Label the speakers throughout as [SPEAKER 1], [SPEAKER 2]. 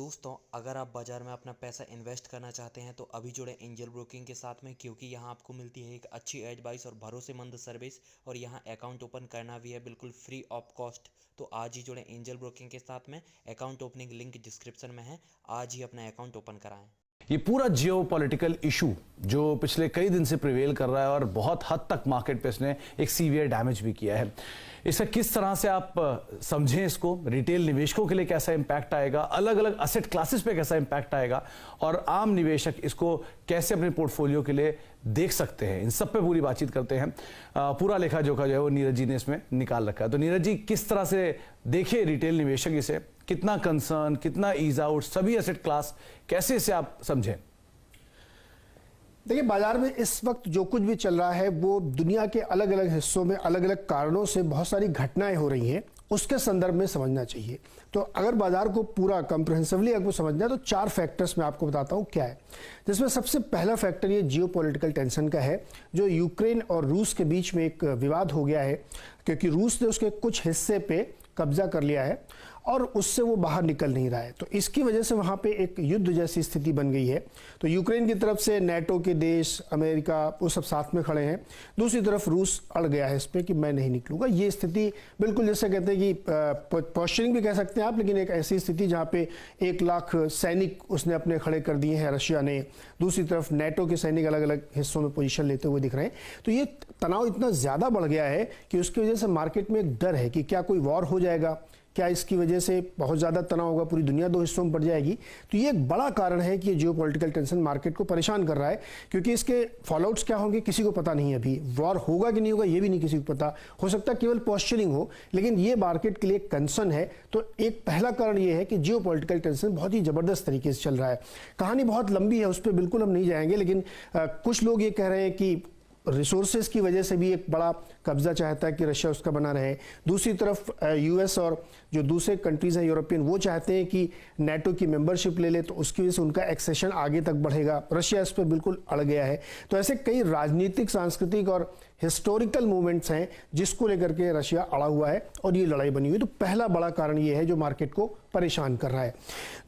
[SPEAKER 1] दोस्तों, अगर आप बाज़ार में अपना पैसा इन्वेस्ट करना चाहते हैं तो अभी जुड़े एंजल ब्रोकिंग के साथ में, क्योंकि यहाँ आपको मिलती है एक अच्छी एडवाइस और भरोसेमंद सर्विस, और यहाँ अकाउंट ओपन करना भी है बिल्कुल फ्री ऑफ कॉस्ट। तो आज ही जुड़े एंजल ब्रोकिंग के साथ में। अकाउंट ओपनिंग लिंक डिस्क्रिप्शन में है। आज ही अपना अकाउंट ओपन कराएं।
[SPEAKER 2] ये पूरा जियो पॉलिटिकल इशू जो पिछले कई दिन से प्रिवेल कर रहा है और बहुत हद तक मार्केट पे इसने एक सीवियर डैमेज भी किया है, इसका किस तरह से आप समझें इसको? रिटेल निवेशकों के लिए कैसा इंपैक्ट आएगा, अलग अलग असेट क्लासेस पे कैसा इंपैक्ट आएगा, और आम निवेशक इसको कैसे अपने पोर्टफोलियो के लिए देख सकते हैं, इन सब पे पूरी बातचीत करते हैं। पूरा लेखा जोखा जो है वो नीरज जी ने इसमें निकाल रखा है। तो नीरज जी, किस तरह से देखे रिटेल निवेशक इसे, कितना कंसर्न, कितना ईज आउट, सभी एसेट क्लास कैसे इसे आप समझें?
[SPEAKER 3] देखिए, बाजार में इस वक्त जो कुछ भी चल रहा है वो दुनिया के अलग अलग हिस्सों में अलग अलग कारणों से बहुत सारी घटनाएं हो रही हैं, उसके संदर्भ में समझना चाहिए। तो अगर बाजार को पूरा कंप्रिहेंसिवली आपको समझना है तो 4 फैक्टर्स मैं आपको बताता हूं क्या है, जिसमें सबसे पहला फैक्टर ये जियोपॉलिटिकल टेंशन का है, जो यूक्रेन और रूस के बीच में एक विवाद हो गया है, क्योंकि रूस ने उसके कुछ हिस्से पे कब्जा कर लिया है और उससे वो बाहर निकल नहीं रहा है। तो इसकी वजह से वहाँ पे एक युद्ध जैसी स्थिति बन गई है। तो यूक्रेन की तरफ से नेटो के देश, अमेरिका, वो सब साथ में खड़े हैं, दूसरी तरफ रूस अड़ गया है इस पर कि मैं नहीं निकलूंगा। ये स्थिति बिल्कुल जैसे कहते हैं कि पोस्चरिंग भी कह सकते हैं आप, लेकिन एक ऐसी स्थिति जहाँ पे 1 लाख सैनिक उसने अपने खड़े कर दिए हैं रशिया ने, दूसरी तरफ नेटो के सैनिक अलग अलग हिस्सों में पोजीशन लेते हुए दिख रहे हैं। तो ये तनाव इतना ज़्यादा बढ़ गया है कि उसकी वजह से मार्केट में एक डर है कि क्या कोई वॉर हो जाएगा, क्या इसकी वजह से बहुत ज़्यादा तनाव होगा, पूरी दुनिया 2 हिस्सों में बढ़ जाएगी। तो ये एक बड़ा कारण है कि ये जियोपॉलिटिकल टेंशन मार्केट को परेशान कर रहा है, क्योंकि इसके फॉलोआउट्स क्या होंगे किसी को पता नहीं है। अभी वॉर होगा कि नहीं होगा ये भी नहीं किसी को पता, हो सकता है केवल पोस्चरिंग हो, लेकिन ये मार्केट के लिए कंसर्न है। तो एक पहला कारण ये है कि जियोपॉलिटिकल टेंशन बहुत ही ज़बरदस्त तरीके से चल रहा है। कहानी बहुत लंबी है, उस पर बिल्कुल हम नहीं जाएंगे, लेकिन कुछ लोग ये कह रहे हैं कि रिसोर्सेज की वजह से भी एक बड़ा कब्जा चाहता है कि रशिया उसका बना रहे। दूसरी तरफ यूएस और जो दूसरे कंट्रीज हैं यूरोपियन, वो चाहते हैं कि नेटो की मेंबरशिप ले ले, तो उसकी वजह से उनका एक्सेशन आगे तक बढ़ेगा। रशिया इस पर बिल्कुल अड़ गया है। तो ऐसे कई राजनीतिक, सांस्कृतिक और हिस्टोरिकल मूवमेंट्स हैं जिसको लेकर के रशिया अड़ा हुआ है और ये लड़ाई बनी हुई। तो पहला बड़ा कारण ये है जो मार्केट को परेशान कर रहा है।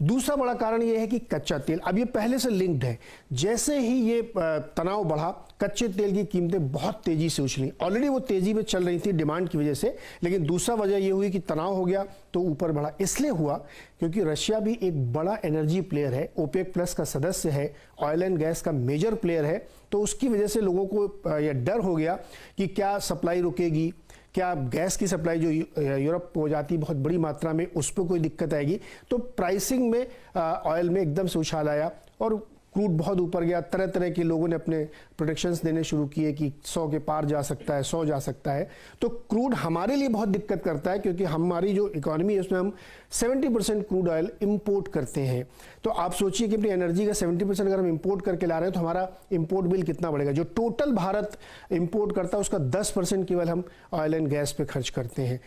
[SPEAKER 3] दूसरा बड़ा कारण ये है कि कच्चा तेल, अब ये पहले से लिंक्ड है। जैसे ही ये तनाव बढ़ा, कच्चे तेल की कीमतें बहुत तेजी से उछली। ऑलरेडी वो तेजी में चल रही थी डिमांड की वजह से, लेकिन दूसरा वजह ये हुई कि तनाव हो गया तो ऊपर बढ़ा। इसलिए हुआ क्योंकि रशिया भी एक बड़ा एनर्जी प्लेयर है, ओपेक प्लस का सदस्य है, ऑयल एंड गैस का मेजर प्लेयर है। तो उसकी वजह से लोगों को यह डर हो गया कि क्या सप्लाई रुकेगी, क्या गैस की सप्लाई जो यूरोप को जाती है बहुत बड़ी मात्रा में, उस पर कोई दिक्कत आएगी। तो प्राइसिंग में ऑयल में एकदम से उछाल आया और क्रूड बहुत ऊपर गया। तरह तरह के लोगों ने अपने प्रोटेक्शंस देने शुरू किए कि 100 के पार जा सकता है, 100 जा सकता है। तो क्रूड हमारे लिए बहुत दिक्कत करता है, क्योंकि हमारी जो इकोनॉमी है उसमें हम 70% क्रूड ऑयल इंपोर्ट करते हैं। तो आप सोचिए कि अपनी एनर्जी का 70% अगर हम इंपोर्ट करके ला रहे हैं तो हमारा इंपोर्ट बिल कितना बढ़ेगा। जो टोटल भारत इंपोर्ट करता है उसका 10% केवल हम ऑयल एंड गैस पे खर्च करते हैं।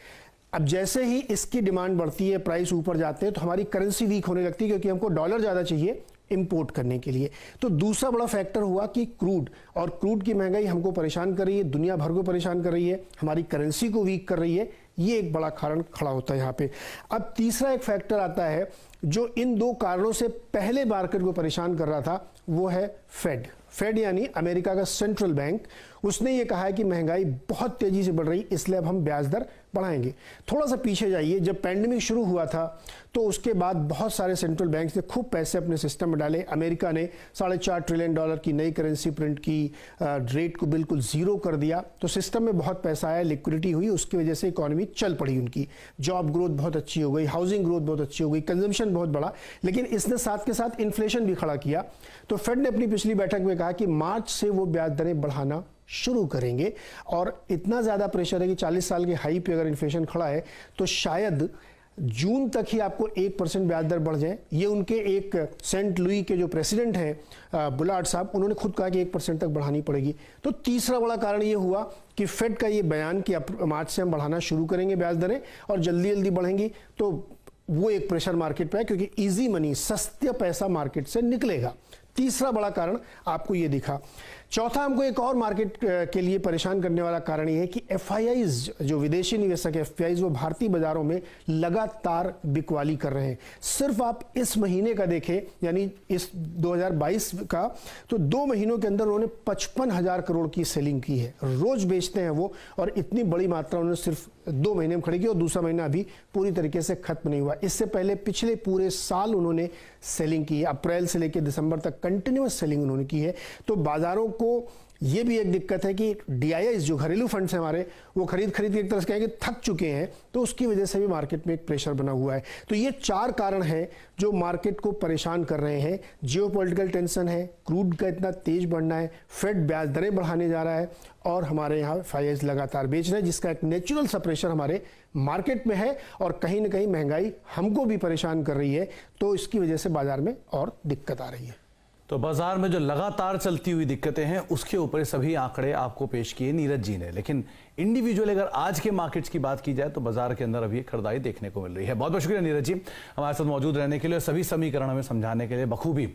[SPEAKER 3] अब जैसे ही इसकी डिमांड बढ़ती है, प्राइस ऊपर जाते हैं, तो हमारी करेंसी वीक होने लगती है, क्योंकि हमको डॉलर ज़्यादा चाहिए इंपोर्ट करने के लिए। तो दूसरा बड़ा फैक्टर हुआ कि क्रूड, और क्रूड की महंगाई हमको परेशान कर रही है, दुनिया भर को परेशान कर रही है, हमारी करेंसी को वीक कर रही है। ये एक बड़ा कारण खड़ा होता है यहाँ पे। अब तीसरा एक फैक्टर आता है जो इन 2 कारणों से पहले मार्केट को परेशान कर रहा था, वो है फेड यानी अमेरिका का सेंट्रल बैंक। उसने ये कहा है कि महंगाई बहुत तेजी से बढ़ रही, इसलिए अब हम ब्याज दर बढ़ाएंगे। थोड़ा सा पीछे जाइए, जब पैंडेमिक शुरू हुआ था तो उसके बाद बहुत सारे सेंट्रल बैंक्स ने खूब पैसे अपने सिस्टम में डाले। अमेरिका ने $4.5 ट्रिलियन की नई करेंसी प्रिंट की, रेट को बिल्कुल जीरो कर दिया। तो सिस्टम में बहुत पैसा आया, लिक्विडिटी हुई, उसकी वजह से इकोनॉमी चल पड़ी उनकी। जॉब ग्रोथ बहुत अच्छी हो गई, हाउसिंग ग्रोथ बहुत अच्छी हो गई, कंजम्पशन बहुत बढ़ा, लेकिन इसने साथ के साथ इन्फ्लेशन भी खड़ा किया। तो फेड ने अपनी पिछली बैठक में कहा कि मार्च से वो ब्याज दरें बढ़ाना शुरू करेंगे, और इतना ज़्यादा प्रेशर है कि 40 साल के हाई पे अगर इन्फ्लेशन खड़ा है तो शायद जून तक ही आपको 1% ब्याज दर बढ़ जाए। ये उनके एक सेंट लुई के जो प्रेसिडेंट हैं बुलार्ड साहब, उन्होंने खुद कहा कि 1% तक बढ़ानी पड़ेगी। तो तीसरा बड़ा कारण ये हुआ कि फेड का ये बयान कि अब मार्च से हम बढ़ाना शुरू करेंगे ब्याज दरें और जल्दी जल्दी बढ़ेंगी, तो वो एक प्रेशर मार्केट पे है, क्योंकि इजी मनी, सस्ता पैसा मार्केट से निकलेगा। तीसरा बड़ा कारण आपको ये दिखा। चौथा, हमको एक और मार्केट के लिए परेशान करने वाला कारण ये है कि एफआईआईज, जो विदेशी निवेशक एफआईआईज, वो भारतीय बाजारों में लगातार बिकवाली कर रहे हैं। सिर्फ आप इस महीने का देखें, यानी इस 2022 का, तो 2 महीनों के अंदर उन्होंने 55,000 करोड़ की सेलिंग की है। रोज बेचते हैं वो, और इतनी बड़ी मात्रा उन्होंने सिर्फ 2 महीने में खड़ी की, और दूसरा महीना अभी पूरी तरीके से खत्म नहीं हुआ। इससे पहले पिछले पूरे साल उन्होंने सेलिंग की है, अप्रैल से लेकर दिसंबर तक कंटिन्यूअस सेलिंग उन्होंने की है। तो बाजारों को ये भी एक दिक्कत है कि डीआईआईज, जो घरेलू फंड्स हैं हमारे, वो खरीद के एक तरह से कहेंगे थक चुके हैं, तो उसकी वजह से भी मार्केट में एक प्रेशर बना हुआ है। तो ये 4 कारण हैं जो मार्केट को परेशान कर रहे हैं। जियोपॉलिटिकल टेंशन है, क्रूड का इतना तेज बढ़ना है, फेड ब्याज दरें बढ़ाने जा रहा है, और हमारे यहाँ एफआईआईज लगातार बेच रहे हैं, जिसका एक नेचुरल सा प्रेशर हमारे मार्केट में है, और कहीं ना कहीं महंगाई हमको भी परेशान कर रही है। तो इसकी वजह से बाजार में और दिक्कत आ रही है।
[SPEAKER 2] तो बाजार में जो लगातार चलती हुई दिक्कतें हैं, उसके ऊपर सभी आंकड़े आपको पेश किए नीरज जी ने। लेकिन इंडिविजुअल अगर आज के मार्केट्स की बात की जाए तो बाजार के अंदर अभी खरीदारी देखने को मिल रही है। बहुत बहुत शुक्रिया नीरज जी हमारे साथ मौजूद रहने के लिए, सभी समीकरण हमें समझाने के लिए बखूबी।